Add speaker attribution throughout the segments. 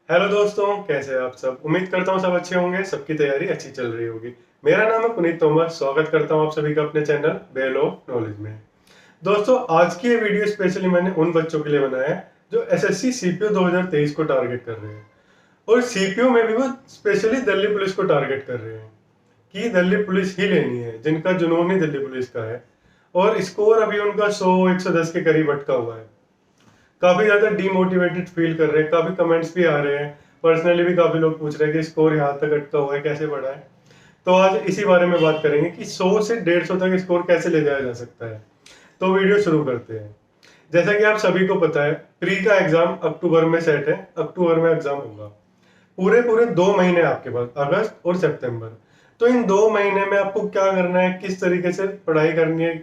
Speaker 1: Hello दोस्तों, कैसे हैं आप सब। उम्मीद करता हूँ सब अच्छे होंगे, सबकी तैयारी अच्छी चल रही होगी। मेरा नाम है पुनीत तोमर। स्वागत करता हूँ आप सभी का अपने चैनल बेल ऑफ नॉलेज में। दोस्तों, आज की ये वीडियो स्पेशली मैंने उन बच्चों के लिए बनाया है जो एसएससी सीपीओ 2023 को टारगेट कर रहे हैं, और सीपीओ में भी वो स्पेशली दिल्ली पुलिस को टारगेट कर रहे हैं कि दिल्ली पुलिस ही लेनी है, जिनका जुनून ही दिल्ली पुलिस का है। और स्कोर अभी उनका 100-110 के करीब अटका हुआ है। काफी ज्यादा डीमोटिवेटेड फील कर रहे हैं, काफी कमेंट्स भी आ रहे हैं। पर्सनली भी काफी लोग पूछ रहे हैं कि स्कोर यहाँ तक अटका हुआ है, कैसे बढ़ा है। तो आज इसी बारे में बात करेंगे कि 100 से 150 तक स्कोर कैसे ले जाया जा सकता है। तो वीडियो शुरू करते हैं। जैसा कि आप सभी को पता है, प्री का एग्जाम अक्टूबर में सेट है, अक्टूबर में एग्जाम होगा। पूरे पूरे 2 महीने आपके पास, अगस्त और सितंबर। तो इन 2 महीने में आपको क्या करना है, किस तरीके से पढ़ाई करनी है,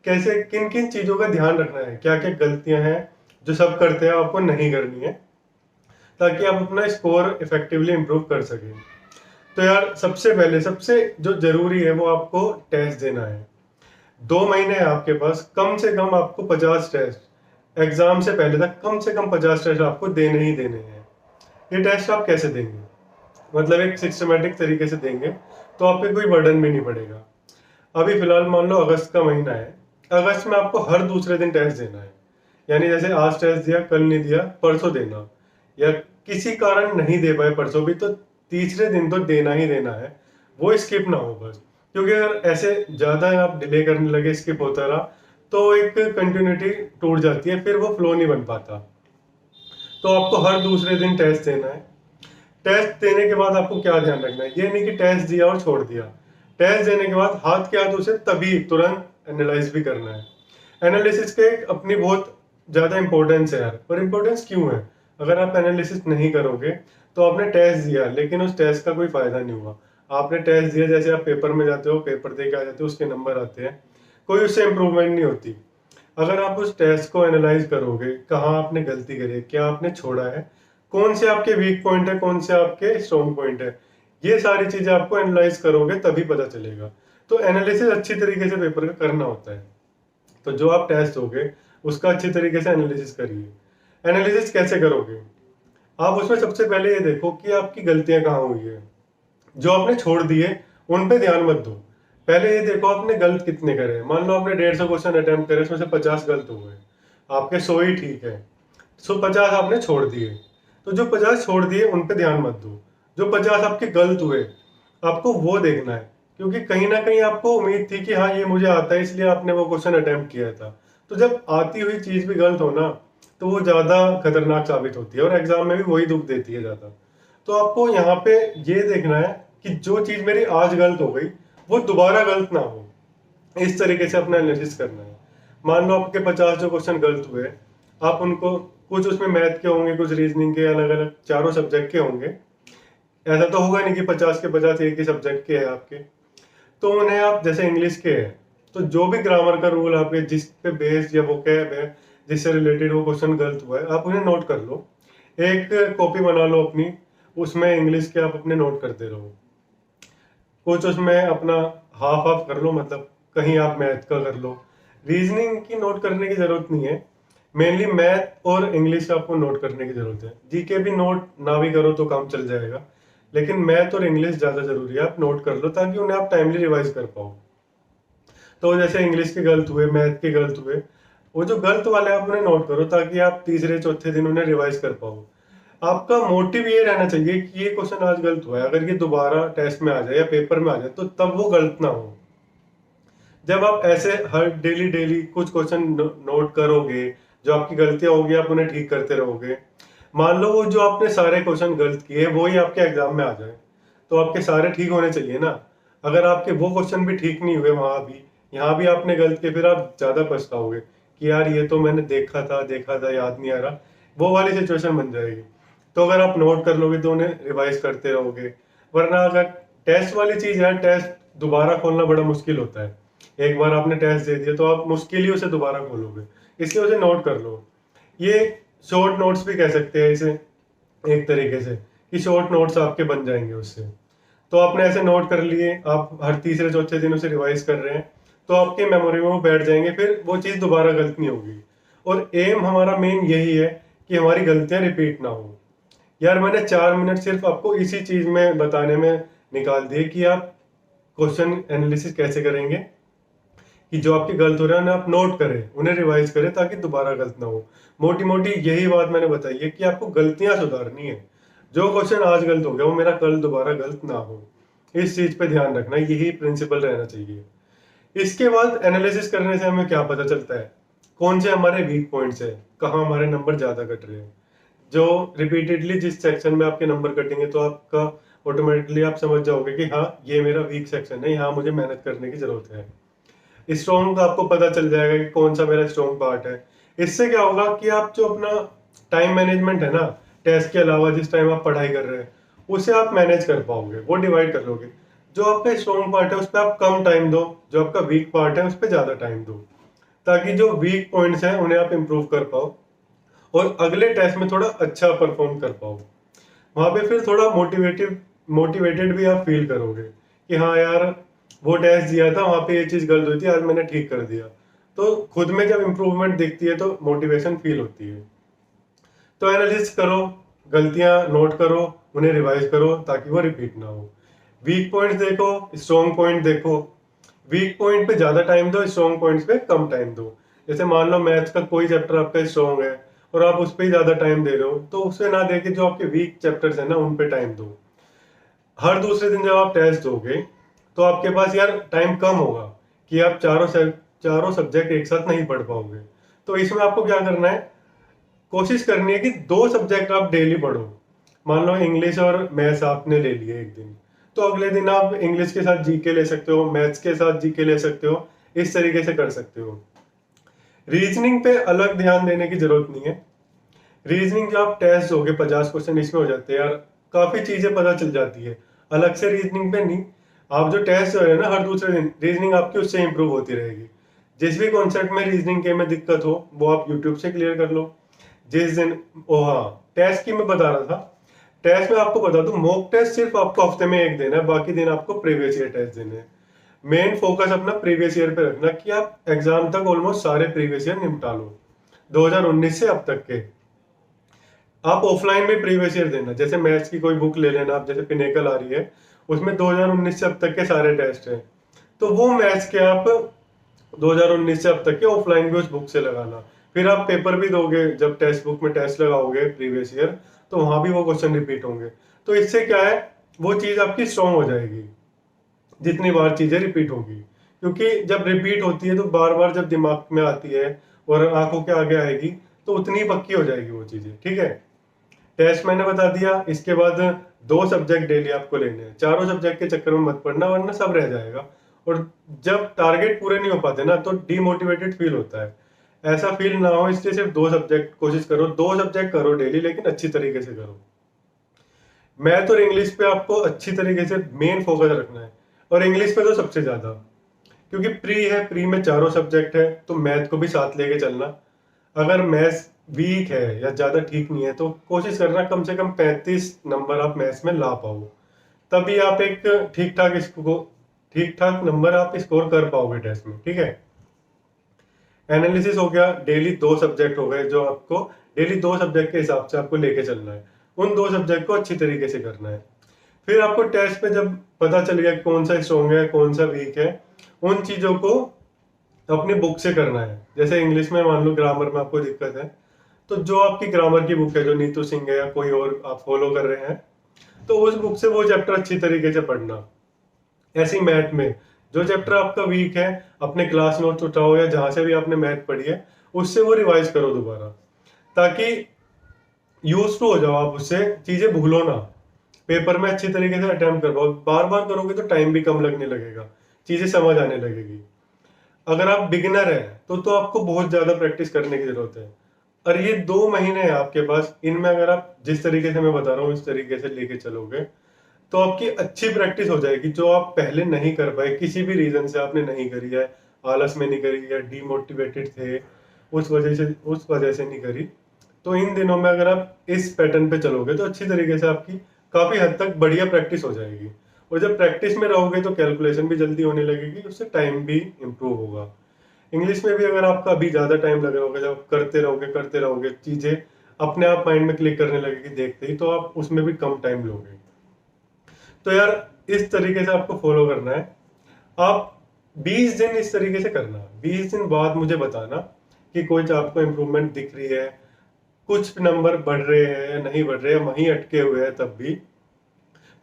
Speaker 1: कैसे किन किन चीजों का ध्यान रखना है, क्या क्या गलतियां हैं जो सब करते हैं आपको नहीं करनी है, ताकि आप अपना स्कोर इफेक्टिवली इंप्रूव कर सकें। तो यार, सबसे पहले सबसे जो जरूरी है वो आपको टेस्ट देना है। 2 महीने है आपके पास, कम से कम आपको 50 टेस्ट एग्जाम से पहले तक, कम से कम 50 टेस्ट आपको देने ही देने हैं। ये टेस्ट आप कैसे देंगे, मतलब एक सिस्टमेटिक तरीके से देंगे तो आप पे कोई बर्डन भी नहीं पड़ेगा। अभी फिलहाल मान लो अगस्त का महीना है, अगस्त में आपको हर दूसरे दिन टेस्ट देना है। यानी जैसे आज टेस्ट दिया, कल नहीं दिया, परसों देना, या किसी कारण नहीं दे पाए परसों भी, तो तीसरे दिन तो देना ही देना है। वो स्किप ना हो बस, क्योंकि अगर ऐसे ज्यादा आप डिले करने लगे, स्किप होता रहा, तो एक कंटिन्यूटी टूट जाती है, फिर वो फ्लो नहीं बन पाता। तो आपको हर दूसरे दिन टेस्ट देना है। टेस्ट देने के बाद आपको क्या ध्यान रखना है, ये नहीं कि टेस्ट दिया और छोड़ दिया। टेस्ट देने के बाद हाथ के हाथ उसे तभी तुरंत एनालाइज भी करना है। एनालिसिस के एक अपनी बहुत ज्यादा इंपॉर्टेंस है यार। पर इंपॉर्टेंस क्यों है? अगर आप एनालिसिस नहीं करोगे तो आपने टेस्ट दिया लेकिन उस टेस्ट का कोई फायदा नहीं हुआ। आपने टेस्ट दिया, जैसे आप पेपर में जाते हो, पेपर दे के आ जाते हो, उसके नंबर आते हैं, कोई उससे इंप्रूवमेंट नहीं होती। अगर आप उस टेस्ट को एनालाइज करोगे, कहाँ आपने गलती करी है, क्या आपने छोड़ा है, कौन से आपके वीक पॉइंट है, कौन से आपके स्ट्रॉन्ग पॉइंट है, ये सारी चीजें आपको एनालाइज करोगे तभी पता चलेगा। तो एनालिसिस अच्छी तरीके से पेपर का करना होता है। तो जो आप टेस्ट दोगे उसका अच्छी तरीके से एनालिसिस करिए। एनालिसिस कैसे करोगे? आप उसमें सबसे पहले ये देखो कि आपकी गलतियां कहाँ हुई है। जो आपने छोड़ दिए उन पे ध्यान मत दो। पहले ये देखो आपने गलत कितने करे हैं। मान लो आपने 150 क्वेश्चन अटेम्प्ट करे, उसमें से 50 गलत हुए, आपके 100 ही ठीक है, 50 आपने छोड़ दिए। तो जो 50 छोड़ दिए उन पे ध्यान मत दो, जो 50 आपके गलत हुए आपको वो देखना है। क्योंकि कहीं ना कहीं आपको उम्मीद थी कि हाँ ये मुझे आता है, इसलिए आपने वो क्वेश्चन अटेम्प्ट किया था। तो जब आती हुई चीज भी गलत हो ना, तो वो ज्यादा खतरनाक साबित होती है, और एग्जाम में भी वही दुख देती है ज्यादा। तो आपको यहाँ पे ये देखना है कि जो चीज मेरी आज गलत हो गई वो दोबारा गलत ना हो। इस तरीके से अपना एनालिसिस करना है। मान लो आपके 50 जो क्वेश्चन गलत हुए, आप उनको, कुछ उसमें मैथ के होंगे, कुछ रीजनिंग के, अलग अलग चारों सब्जेक्ट के होंगे। ऐसा तो होगा नहीं कि 50 के 50 एक ही सब्जेक्ट के हैं आपके। तो उन्हें आप, जैसे इंग्लिश के हैं, तो जो भी ग्रामर का रूल आपके जिस पे बेस्ड या वोकैब है, जिससे रिलेटेड वो क्वेश्चन गलत हुआ है, आप उन्हें नोट कर लो। एक कॉपी बना लो अपनी, उसमें इंग्लिश के आप अपने नोट करते रहो। कुछ उसमें अपना हाफ हाफ कर लो, मतलब कहीं आप मैथ का कर लो। रीजनिंग की नोट करने की जरूरत नहीं है, मेनली मैथ और इंग्लिश का आपको नोट करने की जरूरत है। जीके भी नोट ना भी करो तो काम चल जाएगा, लेकिन मैथ और इंग्लिश ज्यादा जरूरी है, आप नोट कर लो ताकि उन्हें आप टाइमली रिवाइज कर पाओ। तो जैसे इंग्लिश के गलत हुए, मैथ के गलत हुए, वो जो गलत वाले आप उन्हें नोट करो ताकि आप तीसरे चौथे दिन उन्हें रिवाइज कर पाओ। आपका मोटिव ये रहना चाहिए कि ये क्वेश्चन आज गलत हुआ है, अगर ये दोबारा टेस्ट में आ जाए या पेपर में आ जाए तो तब वो गलत ना हो। जब आप ऐसे हर डेली डेली कुछ क्वेश्चन नोट करोगे, जो आपकी गलतियां होगी आप उन्हें ठीक करते रहोगे। मान लो वो जो आपने सारे क्वेश्चन गलत किए वो ही आपके एग्जाम में आ जाए, तो आपके सारे ठीक होने चाहिए ना। अगर आपके वो क्वेश्चन भी ठीक नहीं हुए, वहां भी, यहाँ भी आपने गलत किए, फिर आप ज्यादा पछताओगे कि यार ये तो मैंने देखा था, याद नहीं आ रहा। वो वाली सिचुएशन बन जाएगी। तो अगर आप नोट कर लोगे तो उन्हें रिवाइज करते रहोगे। वरना अगर टेस्ट वाली चीज है, टेस्ट दोबारा खोलना बड़ा मुश्किल होता है। एक बार आपने टेस्ट दे दिया तो आप मुश्किल ही उसे दोबारा खोलोगे, इसलिए उसे नोट कर लो। ये शॉर्ट नोट्स भी कह सकते हैं इसे, एक तरीके से, कि शॉर्ट नोट्स आपके बन जाएंगे उससे। तो आपने ऐसे नोट कर लिए, आप हर तीसरे चौथे दिन उसे रिवाइज कर रहे हैं, तो आपके मेमोरी में वो बैठ जाएंगे, फिर वो चीज़ दोबारा गलत नहीं होगी। और एम हमारा मेन यही है कि हमारी गलतियां रिपीट ना हो। यार मैंने 4 मिनट सिर्फ आपको इसी चीज में बताने में निकाल दिए कि आप क्वेश्चन एनालिसिस कैसे करेंगे, कि जो आपके गलत हो रहा है उन्हें आप नोट करें, उन्हें रिवाइज करें ताकि दोबारा गलत ना हो। मोटी मोटी यही बात मैंने बताई है कि आपको गलतियां सुधारनी है। जो क्वेश्चन आज गलत हो गया वो मेरा कल दोबारा गलत ना हो, इस चीज पे ध्यान रखना, यही प्रिंसिपल रहना चाहिए। इसके बाद एनालिसिस करने से हमें क्या पता चलता है, कौन से हमारे वीक पॉइंट्स है, कहाँ हमारे नंबर ज्यादा कट रहे हैं। जो रिपीटेडली जिस सेक्शन में आपके नंबर कटेंगे तो आपका ऑटोमेटिकली आप समझ जाओगे कि हाँ ये मेरा वीक सेक्शन है, यहाँ मुझे मेहनत करने की जरूरत है। स्ट्रॉन्ग का आपको पता चल जाएगा कि कौन सा मेरा स्ट्रॉन्ग पार्ट है। इससे क्या होगा कि आप जो अपना टाइम मैनेजमेंट है ना, टेस्ट के अलावा जिस टाइम आप पढ़ाई कर रहे हैं उसे आप मैनेज कर पाओगे, वो डिवाइड कर लोगे। जो आपका स्ट्रॉन्ग पार्ट है उस पर आप कम टाइम दो, जो आपका वीक पार्ट है उस पर ज्यादा टाइम दो, ताकि जो वीक पॉइंट्स हैं उन्हें आप इम्प्रूव कर पाओ और अगले टेस्ट में थोड़ा अच्छा परफॉर्म कर पाओ। वहां पे फिर थोड़ा मोटिवेटेड भी आप फील करोगे कि हाँ यार वो टेस्ट दिया था वहां पे ये चीज गलत हुई थी, आज मैंने ठीक कर दिया। तो खुद में जब इम्प्रूवमेंट दिखती है तो मोटिवेशन फील होती है। तो एनालिसिस करो, गलतियां नोट करो, उन्हें रिवाइज करो ताकि वो रिपीट ना हो। वीक पॉइंट्स देखो, स्ट्रॉन्ग पॉइंट देखो। वीक पॉइंट पे ज्यादा टाइम दो, स्ट्रॉन्ग पॉइंट्स पे कम टाइम दो। जैसे मान लो मैथ्स का कोई चैप्टर आपका स्ट्रॉन्ग है और आप उस पर ही ज्यादा टाइम दे रहे हो, तो उसे ना देके जो आपके वीक चैप्टर्स है ना उन पे टाइम दो। हर दूसरे दिन जब आप टेस्ट दोगे तो आपके पास यार टाइम कम होगा कि आप चारों सब्जेक्ट एक साथ नहीं पढ़ पाओगे। तो इसमें आपको क्या करना है, कोशिश करनी है कि 2 सब्जेक्ट आप डेली पढ़ो। मान लो इंग्लिश और मैथ्स आपने ले लिए एक दिन, तो अगले दिन आप इंग्लिश के साथ जीके ले सकते हो, मैथ्स के साथ जीके ले सकते हो, इस तरीके से कर सकते हो। रीजनिंग पे अलग ध्यान देने की जरूरत नहीं है। रीजनिंग जो आप टेस्ट दोगे 50 क्वेश्चन इसमें हो जाते हैं यार, काफी चीजें पता चल जाती है। अलग से रीजनिंग पे नहीं, आप जो टेस्ट हो रहे हैं ना हर दूसरे दिन, रीजनिंग आपकी उससे इंप्रूव होती रहेगी। जिस भी कॉन्सेप्ट में रीजनिंग के में दिक्कत हो वो आप यूट्यूब से क्लियर कर लो। जिस दिन ओ हाँ, टेस्ट की मैं बता रहा था, टेस्ट में आपको बता दूं मॉक टेस्ट सिर्फ आपको हफ्ते में एक देना है, बाकी दिन आपको प्रीवियस ईयर टेस्ट देने हैं। मेन फोकस अपना प्रीवियस ईयर पे रखना कि आप एग्जाम तक ऑलमोस्ट सारे प्रीवियस ईयर निपटा लो 2019 से अब तक के। आप ऑफलाइन में प्रीवियस ईयर देना, जैसे मैथ्स की कोई बुक ले लेना आप, जैसे पिनेकल आ रही है उसमें 2019 से अब तक के सारे टेस्ट हैं, तो वो मैथ्स के आप 2019 से अब तक के ऑफलाइन भी उस बुक से लगाना। फिर आप पेपर भी दोगे, जब टेक्स्ट बुक में टेस्ट लगाओगे प्रीवियस ईयर तो वहां भी वो क्वेश्चन रिपीट होंगे। तो इससे क्या है, वो चीज आपकी स्ट्रांग हो जाएगी जितनी बार चीजें रिपीट होगी। क्योंकि जब रिपीट होती है तो बार बार जब दिमाग में आती है और आंखों के आगे आएगी तो उतनी पक्की हो जाएगी वो चीजें। ठीक है, टेस्ट मैंने बता दिया। इसके बाद 2 सब्जेक्ट डेली आपको लेने हैं, चारों सब्जेक्ट के चक्कर में मत पड़ना वरना सब रह जाएगा। और जब टारगेट पूरे नहीं हो पाते ना तो डीमोटिवेटेड फील होता है, ऐसा फील ना हो इसलिए सिर्फ 2 सब्जेक्ट कोशिश करो, 2 सब्जेक्ट करो डेली, लेकिन अच्छी तरीके से करो। मैथ और इंग्लिश पे आपको अच्छी तरीके से मेन फोकस रखना है, और इंग्लिश पे तो सबसे ज्यादा, क्योंकि प्री है, प्री में चारों सब्जेक्ट है तो मैथ को भी साथ लेके चलना। अगर मैथ्स वीक है या ज्यादा ठीक नहीं है तो कोशिश करना कम से कम 35 नंबर आप मैथ्स में ला पाओ, तभी आप एक ठीक ठाक नंबर आप स्कोर कर पाओगे टेस्ट में। ठीक है, एनालिसिस हो गया, डेली 2 सब्जेक्ट हो गए जो आपको डेली 2 सब्जेक्ट के हिसाब से आपको लेके चलना है, उन 2 सब्जेक्ट को अच्छी तरीके से करना है। फिर आपको टेस्ट पे जब पता चल गया कौन सा स्ट्रॉन्ग है कौन सा वीक है, उन चीजों को अपनी बुक से करना है। जैसे इंग्लिश में मान लो ग्रामर में आपको दिक्कत है, तो जो आपकी ग्रामर की बुक है, जो नीतू सिंह है या कोई और आप फॉलो कर रहे हैं, तो उस बुक से वो चैप्टर अच्छी तरीके से पढ़ना। ऐसी मैथ में जो चैप्टर आपका वीक है, अपने क्लास नोट्स उठाओ या जहां से भी आपने मैथ पढ़ी है उससे वो रिवाइज करो दोबारा, ताकि यूज टू हो जाओ आप उससे, चीजें भूलो ना, पेपर में अच्छी तरीके से अटेम्प्ट कर पाओ। बार बार करोगे तो टाइम भी कम लगने लगेगा, चीजें समझ आने लगेगी। अगर आप बिगिनर है तो आपको बहुत ज्यादा प्रैक्टिस करने की जरूरत है, और ये 2 महीने है आपके पास, इनमें अगर आप जिस तरीके से मैं बता रहा हूँ इस तरीके से लेके चलोगे तो आपकी अच्छी प्रैक्टिस हो जाएगी, जो आप पहले नहीं कर पाए, किसी भी रीजन से आपने नहीं करी है, आलस में नहीं करी या डीमोटिवेटेड थे उस वजह से नहीं करी। तो इन दिनों में अगर आप इस पैटर्न पे चलोगे तो अच्छी तरीके से आपकी काफी हद तक बढ़िया प्रैक्टिस हो जाएगी। और जब प्रैक्टिस में रहोगे तो कैलकुलेशन भी जल्दी होने लगेगी, उससे टाइम भी इम्प्रूव होगा। इंग्लिश में भी अगर आपका अभी ज्यादा टाइम लग रहा होगा, जब करते रहोगे चीजें अपने आप माइंड में क्लिक करने लगेगी देखते ही, तो आप उसमें भी कम टाइम लोगे। तो यार इस तरीके से आपको फॉलो करना है। आप 20 दिन इस तरीके से करना, 20 दिन बाद मुझे बताना कि कुछ आपको इम्प्रूवमेंट दिख रही है, कुछ नंबर बढ़ रहे हैं या नहीं बढ़ रहे हैं, वहीं अटके हुए हैं, तब भी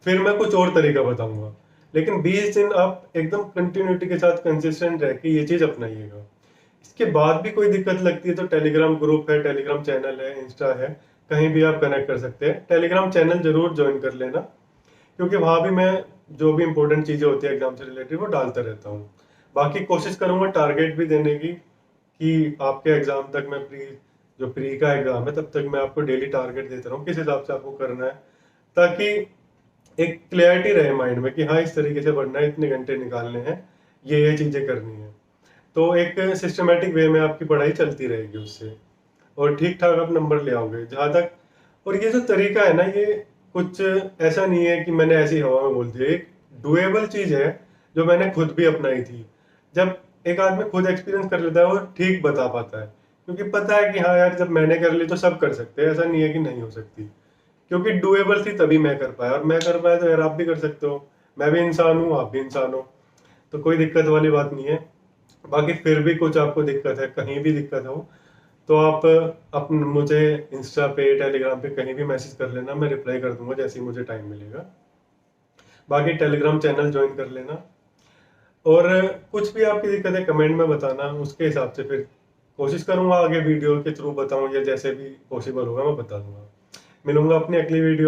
Speaker 1: फिर मैं कुछ और तरीका बताऊंगा। लेकिन 20 दिन आप एकदम कंटिन्यूटी के साथ कंसिस्टेंट रह के ये चीज अपनाइएगा। इसके बाद भी कोई दिक्कत लगती है तो टेलीग्राम ग्रुप है, टेलीग्राम चैनल है, इंस्टा है, कहीं भी आप कनेक्ट कर सकते हैं। टेलीग्राम चैनल जरूर ज्वाइन कर लेना, क्योंकि वहां भी मैं जो भी इंपॉर्टेंट चीजें होती है एग्जाम से रिलेटेड वो डालता रहता हूँ। बाकी कोशिश करूंगा टारगेट भी देने की, कि आपके एग्जाम तक मैं प्री का एग्जाम है तब तक मैं आपको डेली टारगेट देता रहूँ किस हिसाब से आपको करना है, ताकि एक क्लैरिटी रहे माइंड में कि हाँ इस तरीके से पढ़ना है, इतने घंटे निकालने हैं, ये चीजें करनी है। तो एक सिस्टमेटिक वे में आपकी पढ़ाई चलती रहेगी उससे, और ठीक ठाक आप नंबर ले आओगे जहाँ तक। और ये जो तरीका है ना, ये कुछ ऐसा नहीं है कि मैंने ऐसी हवा में बोल दिया, एक डुएबल चीज है जो मैंने खुद भी अपनाई थी। जब एक आदमी खुद एक्सपीरियंस कर लेता है वो ठीक बता पाता है, क्योंकि पता है कि हाँ यार जब मैंने कर ली तो सब कर सकते हैं, ऐसा नहीं है कि नहीं हो सकती। क्योंकि डुएबल थी तभी मैं कर पाया, और मैं कर पाया तो यार आप भी कर सकते हो। मैं भी इंसान हूँ, आप भी इंसान हो, तो कोई दिक्कत वाली बात नहीं है। बाकी फिर भी कुछ आपको दिक्कत है, कहीं भी दिक्कत हो, तो आप अपन मुझे इंस्टा पे, टेलीग्राम पे कहीं भी मैसेज कर लेना, मैं रिप्लाई कर दूंगा जैसे ही मुझे टाइम मिलेगा। बाकी टेलीग्राम चैनल ज्वाइन कर लेना, और कुछ भी आपकी दिक्कत है कमेंट में बताना, उसके हिसाब से फिर कोशिश करूंगा आगे वीडियो के थ्रू बताऊं, या जैसे भी पॉसिबल होगा मैं बता दूंगा। मिलूंगा अपनी अगली वीडियो